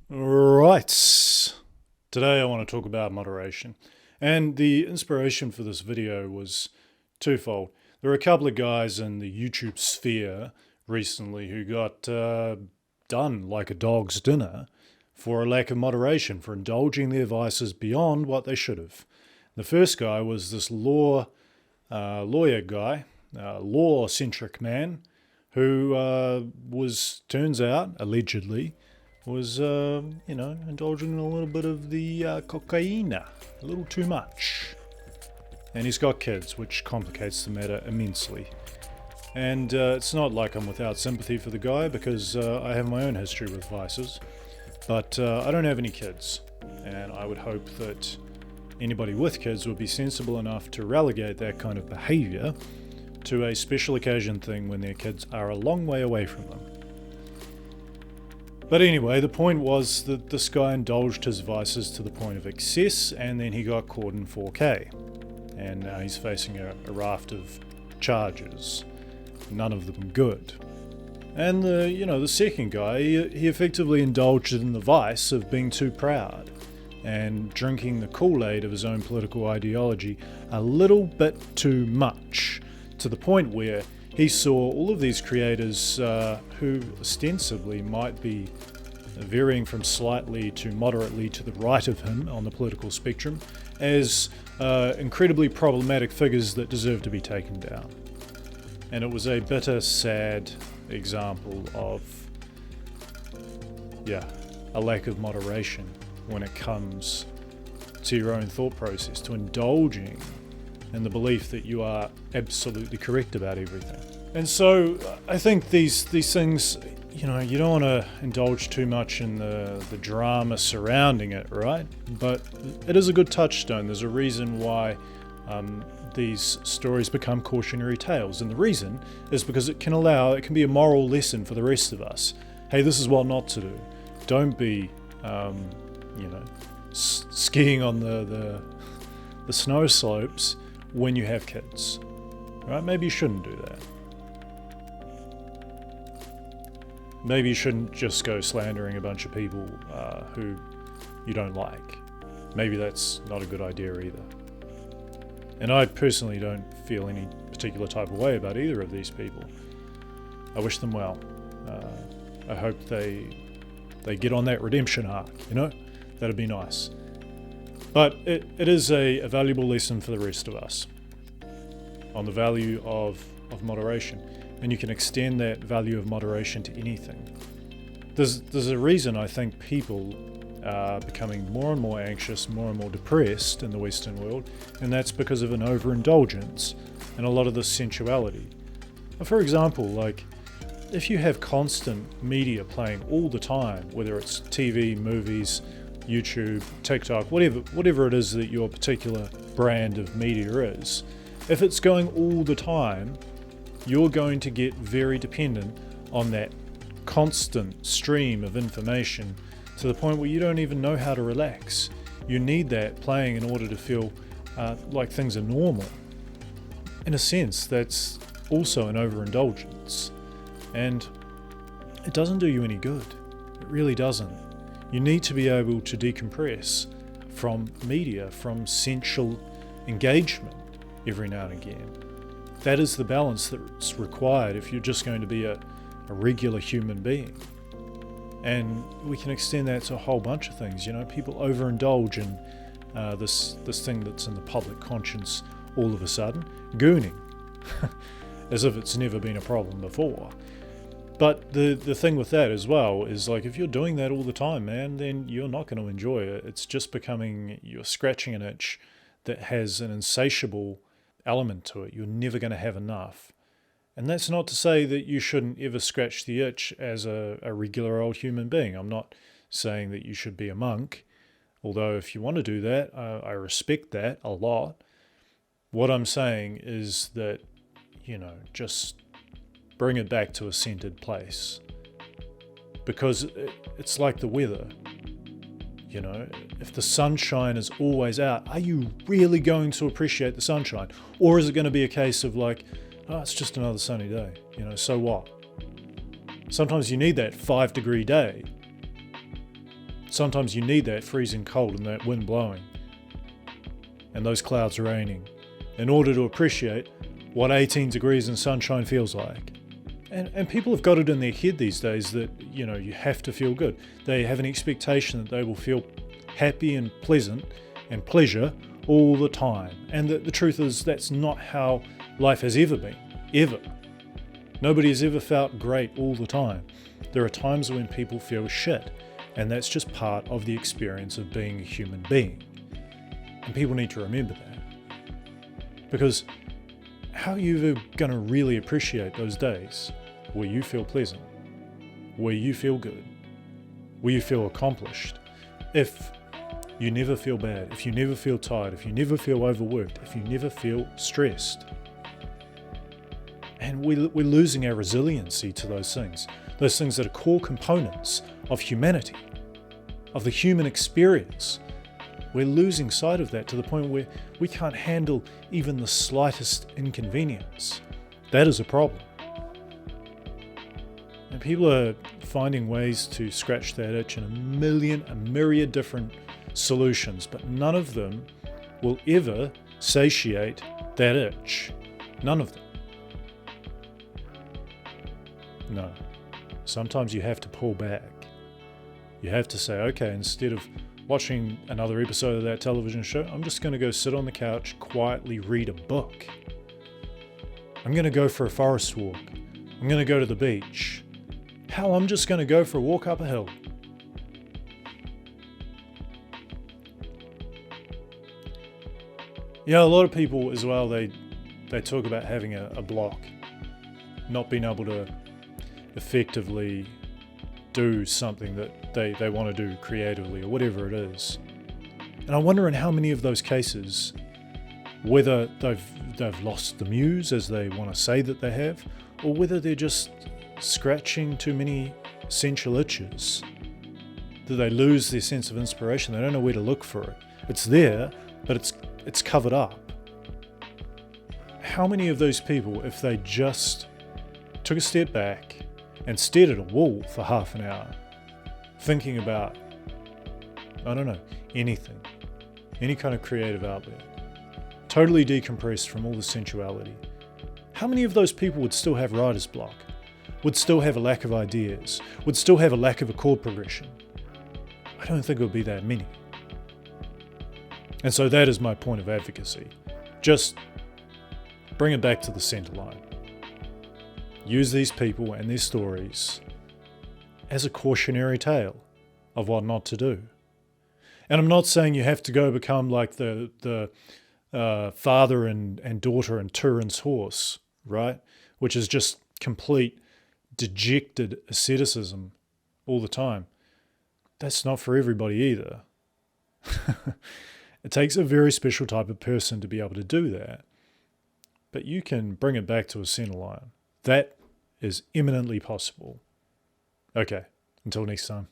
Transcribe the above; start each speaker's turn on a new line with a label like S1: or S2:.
S1: Right. Today I want to talk about moderation. And the inspiration for this video was twofold. There were a couple of guys in the YouTube sphere recently who got done like a dog's dinner for a lack of moderation, for indulging their vices beyond what they should have. The first guy was this lawyer guy, law-centric man, who turns out, allegedly, was, indulging in a little bit of the cocaine, a little too much. And he's got kids, which complicates the matter immensely. And it's not like I'm without sympathy for the guy, because I have my own history with vices. But I don't have any kids, and I would hope that anybody with kids would be sensible enough to relegate that kind of behaviour to a special occasion thing when their kids are a long way away from them. But anyway, the point was that this guy indulged his vices to the point of excess, and then he got caught in 4K. And now he's facing a raft of charges, none of them good. And the second guy, he effectively indulged in the vice of being too proud and drinking the Kool-Aid of his own political ideology a little bit too much, to the point where he saw all of these creators who ostensibly might be varying from slightly to moderately to the right of him on the political spectrum as incredibly problematic figures that deserve to be taken down. And it was a bitter, sad example of, a lack of moderation when it comes to your own thought process, to indulging in the belief that you are absolutely correct about everything. And so I think these things, you don't want to indulge too much in the drama surrounding it, right? But it is a good touchstone. There's a reason why these stories become cautionary tales. And the reason is because it can be a moral lesson for the rest of us. Hey, this is what not to do. Don't be, skiing on the snow slopes when you have kids, right? Maybe you shouldn't do that. Maybe you shouldn't just go slandering a bunch of people who you don't like. Maybe that's not a good idea either. And I personally don't feel any particular type of way about either of these people. I wish them well. I hope they get on that redemption arc, That'd be nice. But it is a valuable lesson for the rest of us on the value of moderation. And you can extend that value of moderation to anything. There's a reason I think people are becoming more and more anxious, more and more depressed in the Western world, and that's because of an overindulgence and a lot of this sensuality. For example, if you have constant media playing all the time, whether it's TV, movies, YouTube, TikTok, whatever it is that your particular brand of media is, if it's going all the time, you're going to get very dependent on that constant stream of information to the point where you don't even know how to relax. You need that playing in order to feel like things are normal. In a sense, that's also an overindulgence. And it doesn't do you any good. It really doesn't. You need to be able to decompress from media, from sensual engagement every now and again. That is the balance that's required if you're just going to be a regular human being. And we can extend that to a whole bunch of things. People overindulge in this thing that's in the public conscience all of a sudden, gooning, as if it's never been a problem before. But the thing with that as well is if you're doing that all the time, man, then you're not going to enjoy it. It's just becoming, you're scratching an itch that has an insatiable element to it. You're never going to have enough. And that's not to say that you shouldn't ever scratch the itch as a regular old human being. I'm not saying that you should be a monk, although if you want to do that, I respect that a lot. What I'm saying is that, just bring it back to a centered place. Because it's like the weather. If the sunshine is always out, are you really going to appreciate the sunshine? Or is it going to be a case of it's just another sunny day, so what? Sometimes you need that 5-degree day Sometimes you need that freezing cold and that wind blowing and those clouds raining in order to appreciate what 18 degrees and sunshine feels like. And people have got it in their head these days that, you have to feel good. They have an expectation that they will feel happy and pleasant and pleasure all the time. And the truth is that's not how life has ever been, ever. Nobody has ever felt great all the time. There are times when people feel shit, and that's just part of the experience of being a human being. And people need to remember that. Because how are you ever going to really appreciate those days where you feel pleasant, where you feel good, where you feel accomplished, if you never feel bad, if you never feel tired, if you never feel overworked, if you never feel stressed? And we're losing our resiliency to those things that are core components of humanity, of the human experience. We're losing sight of that to the point where we can't handle even the slightest inconvenience. That is a problem. And people are finding ways to scratch that itch in a myriad different solutions, but none of them will ever satiate that itch. None of them. No. Sometimes you have to pull back. You have to say, okay, instead of watching another episode of that television show, I'm just going to go sit on the couch, quietly read a book. I'm going to go for a forest walk. I'm going to go to the beach. Hell, I'm just going to go for a walk up a hill. A lot of people as well, they talk about having a block, not being able to effectively do something that they want to do creatively or whatever it is. And I wonder in how many of those cases, whether they've lost the muse as they want to say that they have, or whether they're just scratching too many sensual itches, that they lose their sense of inspiration. They don't know where to look for it. It's there, but it's covered up. How many of those people, if they just took a step back and stared at a wall for half an hour, thinking about, I don't know, anything, any kind of creative outlet, totally decompressed from all the sensuality, how many of those people would still have writer's block, would still have a lack of ideas, would still have a lack of a chord progression? I don't think it would be that many. And so that is my point of advocacy. Just bring it back to the center line. Use these people and their stories as a cautionary tale of what not to do. And I'm not saying you have to go become like the father and daughter in Turin's Horse, right? Which is just complete dejected asceticism all the time. That's not for everybody either. It takes a very special type of person to be able to do that. But you can bring it back to a center line. That is eminently possible. Okay, until next time.